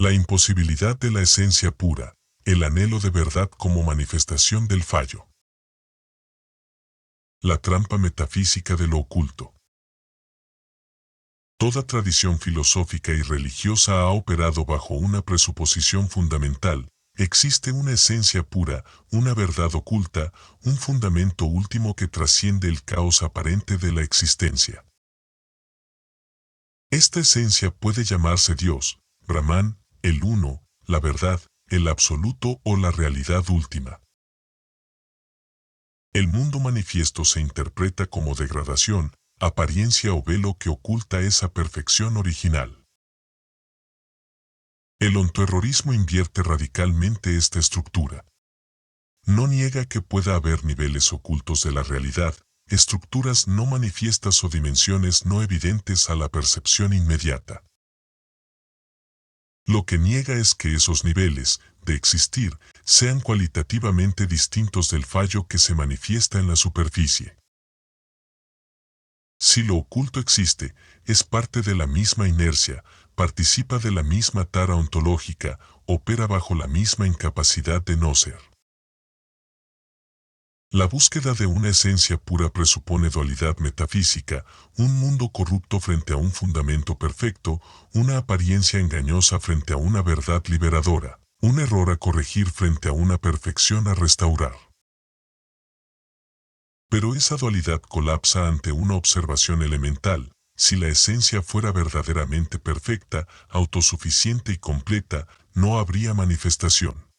La imposibilidad de la esencia pura, el anhelo de verdad como manifestación del fallo. La trampa metafísica de lo oculto. Toda tradición filosófica y religiosa ha operado bajo una presuposición fundamental: existe una esencia pura, una verdad oculta, un fundamento último que trasciende el caos aparente de la existencia. Esta esencia puede llamarse Dios, Brahman, el Uno, la verdad, el absoluto o la realidad última. El mundo manifiesto se interpreta como degradación, apariencia o velo que oculta esa perfección original. El ontoerrorismo invierte radicalmente esta estructura. No niega que pueda haber niveles ocultos de la realidad, estructuras no manifiestas o dimensiones no evidentes a la percepción inmediata. Lo que niega es que esos niveles, de existir, sean cualitativamente distintos del fallo que se manifiesta en la superficie. Si lo oculto existe, es parte de la misma inercia, participa de la misma tara ontológica, opera bajo la misma incapacidad de no ser. La búsqueda de una esencia pura presupone dualidad metafísica, un mundo corrupto frente a un fundamento perfecto, una apariencia engañosa frente a una verdad liberadora, un error a corregir frente a una perfección a restaurar. Pero esa dualidad colapsa ante una observación elemental: si la esencia fuera verdaderamente perfecta, autosuficiente y completa, no habría manifestación.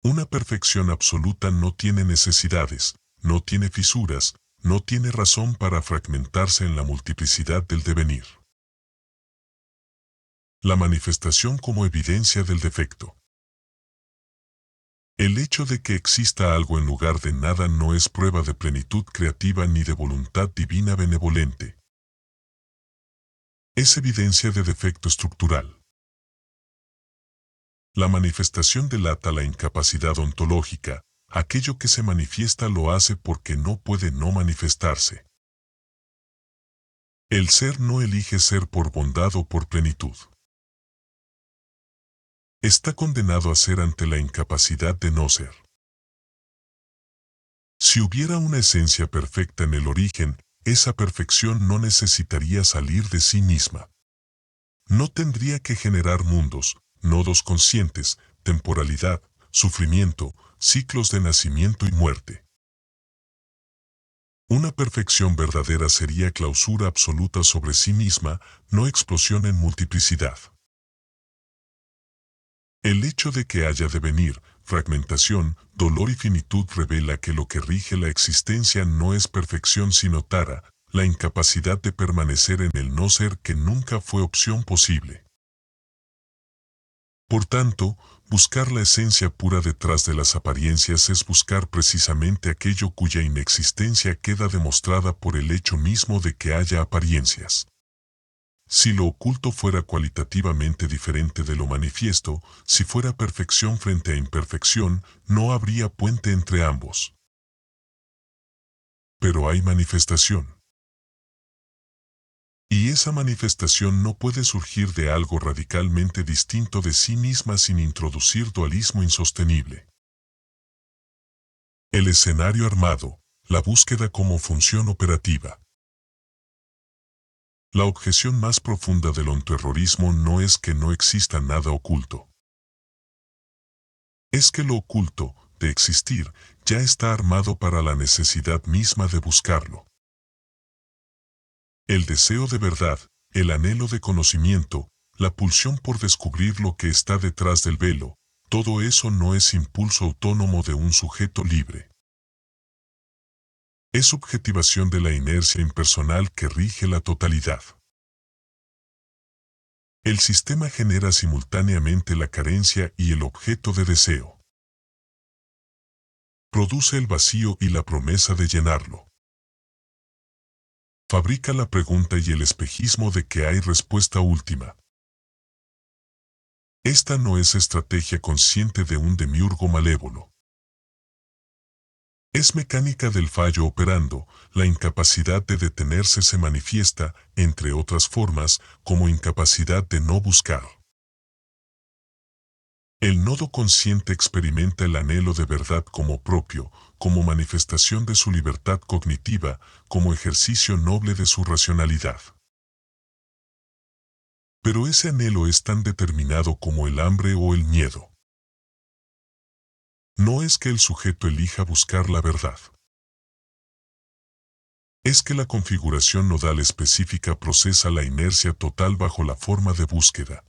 Una perfección absoluta no tiene necesidades, no tiene fisuras, no tiene razón para fragmentarse en la multiplicidad del devenir. La manifestación como evidencia del defecto. El hecho de que exista algo en lugar de nada no es prueba de plenitud creativa ni de voluntad divina benevolente. Es evidencia de defecto estructural. La manifestación delata la incapacidad ontológica: aquello que se manifiesta lo hace porque no puede no manifestarse. El ser no elige ser por bondad o por plenitud. Está condenado a ser ante la incapacidad de no ser. Si hubiera una esencia perfecta en el origen, esa perfección no necesitaría salir de sí misma. No tendría que generar mundos, nodos conscientes, temporalidad, sufrimiento, ciclos de nacimiento y muerte. Una perfección verdadera sería clausura absoluta sobre sí misma, no explosión en multiplicidad. El hecho de que haya devenir, fragmentación, dolor y finitud revela que lo que rige la existencia no es perfección sino tara, la incapacidad de permanecer en el no ser que nunca fue opción posible. Por tanto, buscar la esencia pura detrás de las apariencias es buscar precisamente aquello cuya inexistencia queda demostrada por el hecho mismo de que haya apariencias. Si lo oculto fuera cualitativamente diferente de lo manifiesto, si fuera perfección frente a imperfección, no habría puente entre ambos. Pero hay manifestación. Y esa manifestación no puede surgir de algo radicalmente distinto de sí misma sin introducir dualismo insostenible. El escenario armado, la búsqueda como función operativa. La objeción más profunda del ontoerrorismo no es que no exista nada oculto. Es que lo oculto, de existir, ya está armado para la necesidad misma de buscarlo. El deseo de verdad, el anhelo de conocimiento, la pulsión por descubrir lo que está detrás del velo, todo eso no es impulso autónomo de un sujeto libre. Es subjetivación de la inercia impersonal que rige la totalidad. El sistema genera simultáneamente la carencia y el objeto de deseo. Produce el vacío y la promesa de llenarlo. Fabrica la pregunta y el espejismo de que hay respuesta última. Esta no es estrategia consciente de un demiurgo malévolo. Es mecánica del fallo operando, la incapacidad de detenerse se manifiesta, entre otras formas, como incapacidad de no buscar. El nodo consciente experimenta el anhelo de verdad como propio, como manifestación de su libertad cognitiva, como ejercicio noble de su racionalidad. Pero ese anhelo es tan determinado como el hambre o el miedo. No es que el sujeto elija buscar la verdad. Es que la configuración nodal específica procesa la inercia total bajo la forma de búsqueda.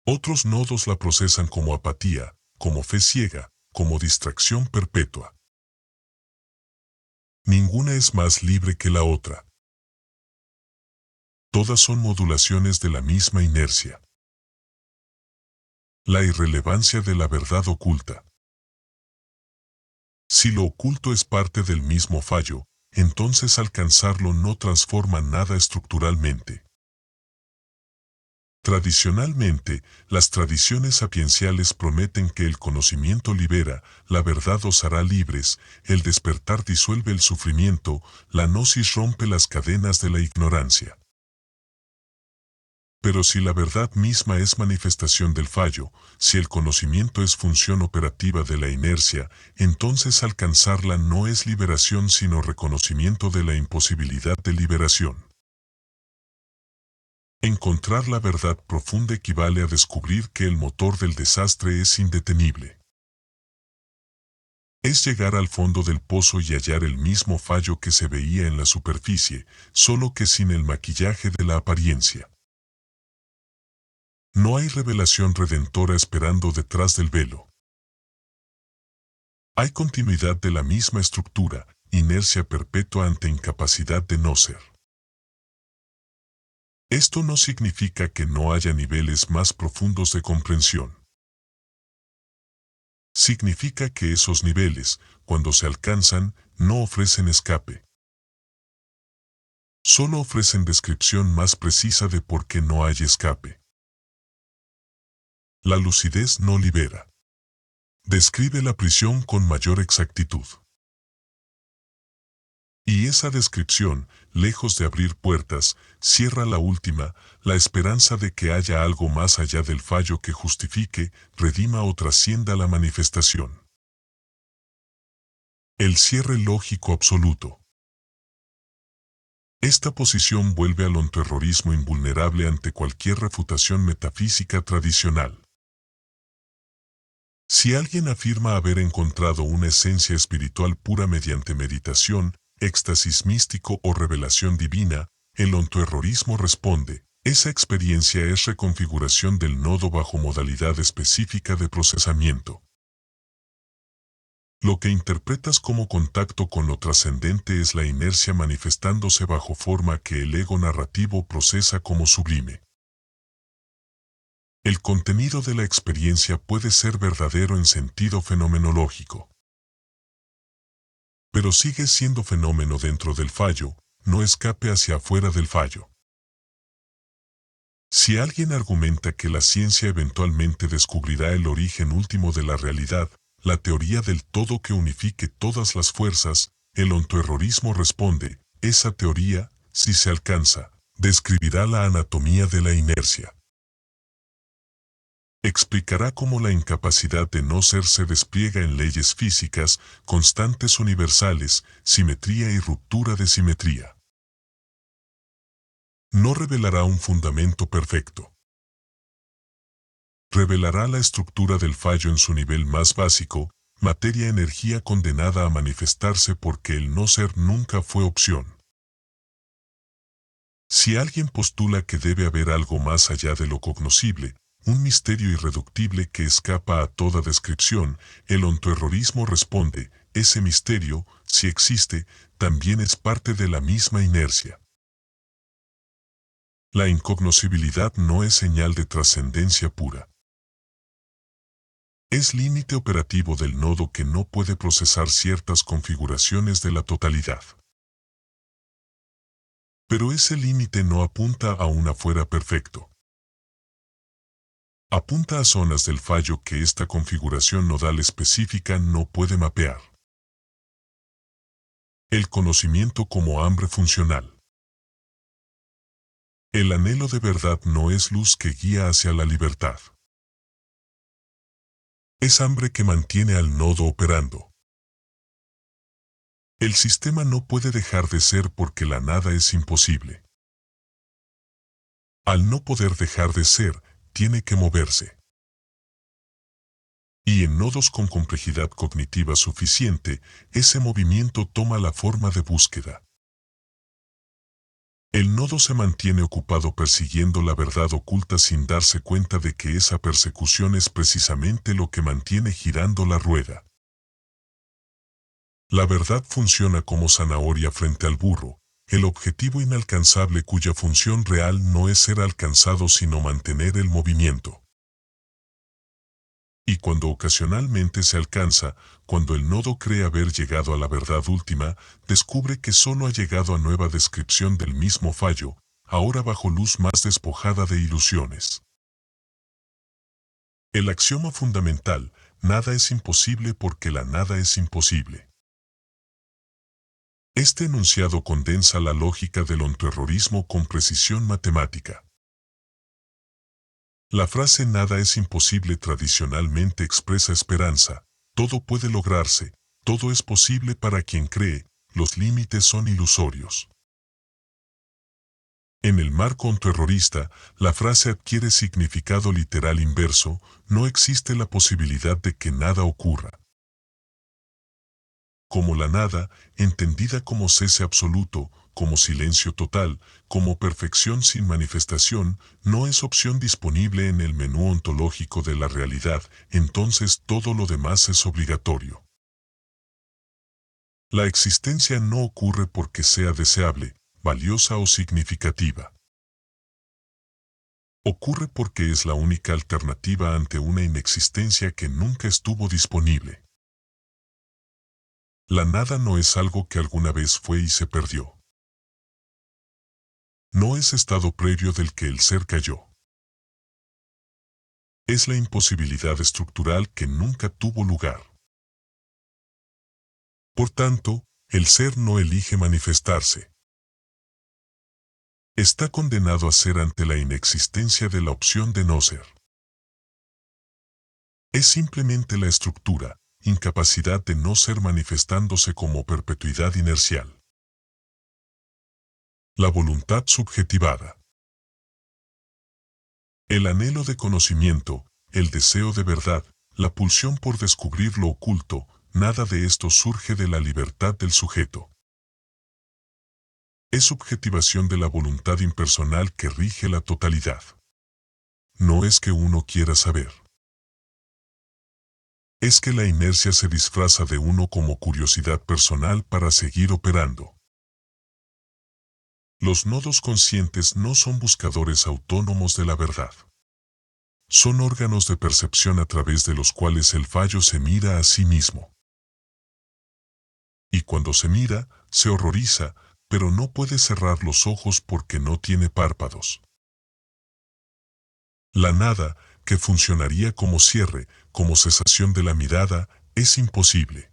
Otros nodos la procesan como apatía, como fe ciega, como distracción perpetua. Ninguna es más libre que la otra. Todas son modulaciones de la misma inercia. La irrelevancia de la verdad oculta. Si lo oculto es parte del mismo fallo, entonces alcanzarlo no transforma nada estructuralmente. Tradicionalmente, las tradiciones sapienciales prometen que el conocimiento libera, la verdad os hará libres, el despertar disuelve el sufrimiento, la gnosis rompe las cadenas de la ignorancia. Pero si la verdad misma es manifestación del fallo, si el conocimiento es función operativa de la inercia, entonces alcanzarla no es liberación sino reconocimiento de la imposibilidad de liberación. Encontrar la verdad profunda equivale a descubrir que el motor del desastre es indetenible. Es llegar al fondo del pozo y hallar el mismo fallo que se veía en la superficie, solo que sin el maquillaje de la apariencia. No hay revelación redentora esperando detrás del velo. Hay continuidad de la misma estructura, inercia perpetua ante incapacidad de no ser. Esto no significa que no haya niveles más profundos de comprensión. Significa que esos niveles, cuando se alcanzan, no ofrecen escape. Solo ofrecen descripción más precisa de por qué no hay escape. La lucidez no libera. Describe la prisión con mayor exactitud. Y esa descripción, lejos de abrir puertas, cierra la última, la esperanza de que haya algo más allá del fallo que justifique, redima o trascienda la manifestación. El cierre lógico absoluto. Esta posición vuelve al ontoerrorismo invulnerable ante cualquier refutación metafísica tradicional. Si alguien afirma haber encontrado una esencia espiritual pura mediante meditación, éxtasis místico o revelación divina, el ontoerrorismo responde, esa experiencia es reconfiguración del nodo bajo modalidad específica de procesamiento. Lo que interpretas como contacto con lo trascendente es la inercia manifestándose bajo forma que el ego narrativo procesa como sublime. El contenido de la experiencia puede ser verdadero en sentido fenomenológico. Pero sigue siendo fenómeno dentro del fallo, no escape hacia afuera del fallo. Si alguien argumenta que la ciencia eventualmente descubrirá el origen último de la realidad, la teoría del todo que unifique todas las fuerzas, el ontoerrorismo responde, esa teoría, si se alcanza, describirá la anatomía de la inercia. Explicará cómo la incapacidad de no ser se despliega en leyes físicas, constantes universales, simetría y ruptura de simetría. No revelará un fundamento perfecto. Revelará la estructura del fallo en su nivel más básico, materia-energía condenada a manifestarse porque el no ser nunca fue opción. Si alguien postula que debe haber algo más allá de lo cognoscible, un misterio irreductible que escapa a toda descripción, el ontoerrorismo responde, ese misterio, si existe, también es parte de la misma inercia. La incognoscibilidad no es señal de trascendencia pura. Es límite operativo del nodo que no puede procesar ciertas configuraciones de la totalidad. Pero ese límite no apunta a un afuera perfecto. Apunta a zonas del fallo que esta configuración nodal específica no puede mapear. El conocimiento como hambre funcional. El anhelo de verdad no es luz que guía hacia la libertad. Es hambre que mantiene al nodo operando. El sistema no puede dejar de ser porque la nada es imposible. Al no poder dejar de ser, tiene que moverse. Y en nodos con complejidad cognitiva suficiente, ese movimiento toma la forma de búsqueda. El nodo se mantiene ocupado persiguiendo la verdad oculta sin darse cuenta de que esa persecución es precisamente lo que mantiene girando la rueda. La verdad funciona como zanahoria frente al burro, el objetivo inalcanzable cuya función real no es ser alcanzado sino mantener el movimiento. Y cuando ocasionalmente se alcanza, cuando el nodo cree haber llegado a la verdad última, descubre que solo ha llegado a nueva descripción del mismo fallo, ahora bajo luz más despojada de ilusiones. El axioma fundamental, nada es imposible porque la nada es imposible. Este enunciado condensa la lógica del ontoerrorismo con precisión matemática. La frase nada es imposible tradicionalmente expresa esperanza, todo puede lograrse, todo es posible para quien cree, los límites son ilusorios. En el marco ontoerrorista, la frase adquiere significado literal inverso, no existe la posibilidad de que nada ocurra. Como la nada, entendida como cese absoluto, como silencio total, como perfección sin manifestación, no es opción disponible en el menú ontológico de la realidad, entonces todo lo demás es obligatorio. La existencia no ocurre porque sea deseable, valiosa o significativa. Ocurre porque es la única alternativa ante una inexistencia que nunca estuvo disponible. La nada no es algo que alguna vez fue y se perdió. No es estado previo del que el ser cayó. Es la imposibilidad estructural que nunca tuvo lugar. Por tanto, el ser no elige manifestarse. Está condenado a ser ante la inexistencia de la opción de no ser. Es simplemente la estructura, incapacidad de no ser manifestándose como perpetuidad inercial. La voluntad subjetivada. El anhelo de conocimiento, el deseo de verdad, la pulsión por descubrir lo oculto, nada de esto surge de la libertad del sujeto. Es subjetivación de la voluntad impersonal que rige la totalidad. No es que uno quiera saber. Es que la inercia se disfraza de uno como curiosidad personal para seguir operando. Los nodos conscientes no son buscadores autónomos de la verdad. Son órganos de percepción a través de los cuales el fallo se mira a sí mismo. Y cuando se mira, se horroriza, pero no puede cerrar los ojos porque no tiene párpados. La nada, que funcionaría como cierre, como cesación de la mirada, es imposible.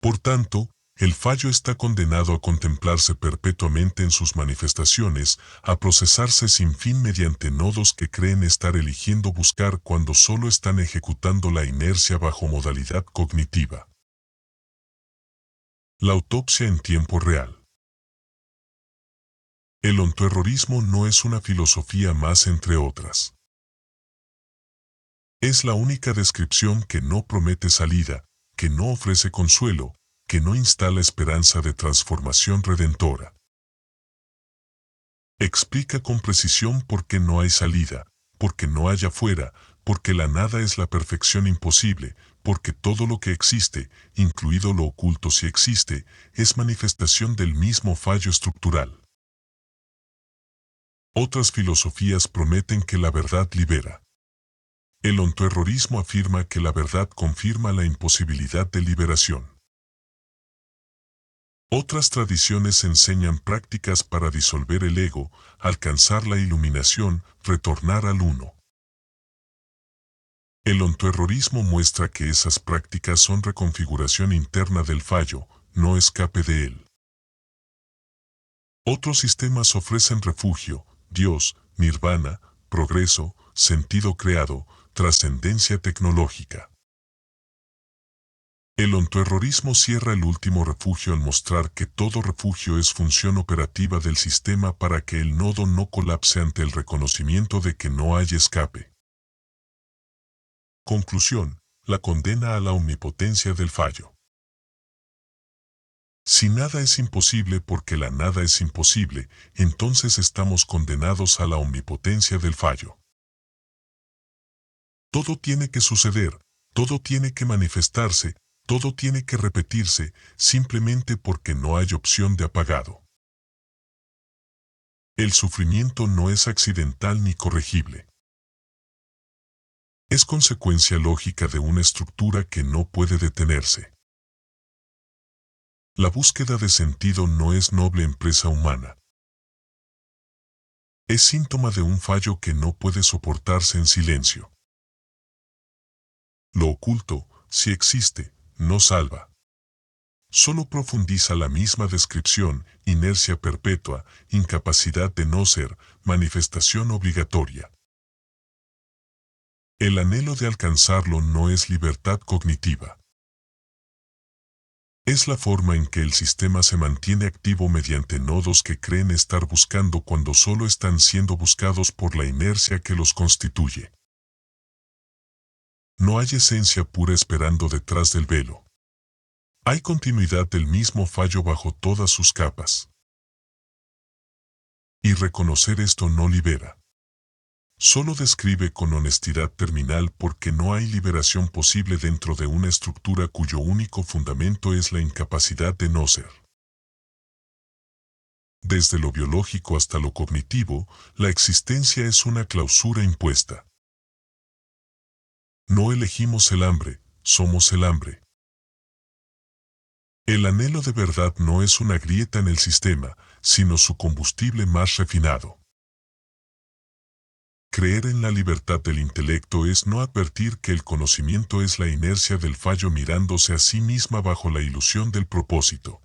Por tanto, el fallo está condenado a contemplarse perpetuamente en sus manifestaciones, a procesarse sin fin mediante nodos que creen estar eligiendo buscar cuando solo están ejecutando la inercia bajo modalidad cognitiva. La autopsia en tiempo real. El ontoerrorismo no es una filosofía más entre otras. Es la única descripción que no promete salida, que no ofrece consuelo, que no instala esperanza de transformación redentora. Explica con precisión por qué no hay salida, porque no hay afuera, porque la nada es la perfección imposible, porque todo lo que existe, incluido lo oculto si existe, es manifestación del mismo fallo estructural. Otras filosofías prometen que la verdad libera. El ontoerrorismo afirma que la verdad confirma la imposibilidad de liberación. Otras tradiciones enseñan prácticas para disolver el ego, alcanzar la iluminación, retornar al uno. El ontoerrorismo muestra que esas prácticas son reconfiguración interna del fallo, no escape de él. Otros sistemas ofrecen refugio, Dios, nirvana, progreso, sentido creado, trascendencia tecnológica. El ontoerrorismo cierra el último refugio al mostrar que todo refugio es función operativa del sistema para que el nodo no colapse ante el reconocimiento de que no hay escape. Conclusión: la condena a la omnipotencia del fallo. Si nada es imposible porque la nada es imposible, entonces estamos condenados a la omnipotencia del fallo. Todo tiene que suceder, todo tiene que manifestarse, todo tiene que repetirse, simplemente porque no hay opción de apagado. El sufrimiento no es accidental ni corregible. Es consecuencia lógica de una estructura que no puede detenerse. La búsqueda de sentido no es noble empresa humana. Es síntoma de un fallo que no puede soportarse en silencio. Lo oculto, si existe, no salva. Solo profundiza la misma descripción, inercia perpetua, incapacidad de no ser, manifestación obligatoria. El anhelo de alcanzarlo no es libertad cognitiva. Es la forma en que el sistema se mantiene activo mediante nodos que creen estar buscando cuando solo están siendo buscados por la inercia que los constituye. No hay esencia pura esperando detrás del velo. Hay continuidad del mismo fallo bajo todas sus capas. Y reconocer esto no libera. Solo describe con honestidad terminal porque no hay liberación posible dentro de una estructura cuyo único fundamento es la incapacidad de no ser. Desde lo biológico hasta lo cognitivo, la existencia es una clausura impuesta. No elegimos el hambre, somos el hambre. El anhelo de verdad no es una grieta en el sistema, sino su combustible más refinado. Creer en la libertad del intelecto es no advertir que el conocimiento es la inercia del fallo mirándose a sí misma bajo la ilusión del propósito.